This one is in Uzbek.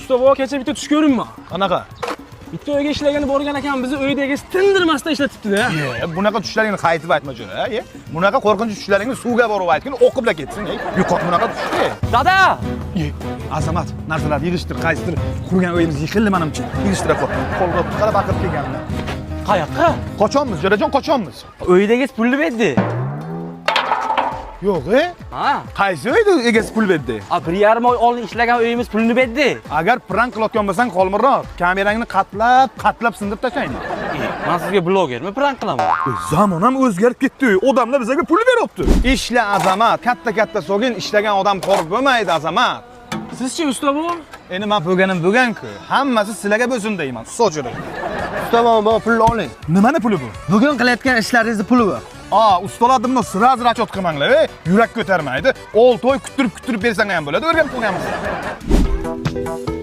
Usta baba kecha bitta tush ko'rinma. Qanaqa? Bitta uyga ishlagani borgan ekan, bizni uydagi tindirmasdan ishlatibdi-da. Bunaqa tushlaringni qaytib aytma jo'ra, bunaqa qo'rqinch tushlaringni suvga borib aytgin, o'qibla ketsin, yo'q bunaqa tushdi. Dada! Azamat, narsalarni yig'ishtir, qaysidir qurgan uyimiz yiqildi menimcha. Yig'ishtirib qo'y. Qo'lga qarab baqirib kelganman. Qayoqqa? Qachonmiz, jo'rajon, qachonmiz? Uydagiz pulni berdi. Yo'q, Ha? qaysi uyda egasi pul berdi? 1,5 oy oldin ishlagan uyimiz pulni berdi. Agar prank qilayotgan bo'lsang, qolmirroq. Kamerangni qatlab sindirib tashlayman. Men sizga blogermi prank qilaman? Zamon ham o'zgarib ketdi. Odamlar bizga pul beryapti. Ishla Azamat, katta sog'in ishlagan odam xor bo'lmaydi Azamat. Sizchi usta baba? Endi men bo'lganim-ku. Hammasi sizlarga bo'lsin deyman. So'jiri. Usta baba pulni oling. Nimani puli bu? Bugun qilayotgan ishlaringizni puli bor. Ustalarimni sraz rachot qilmanglar, yurak ko'tarmaydi. 6 oy kuttirib bersang ham bo'ladi, o'rganib qo'yganmiz.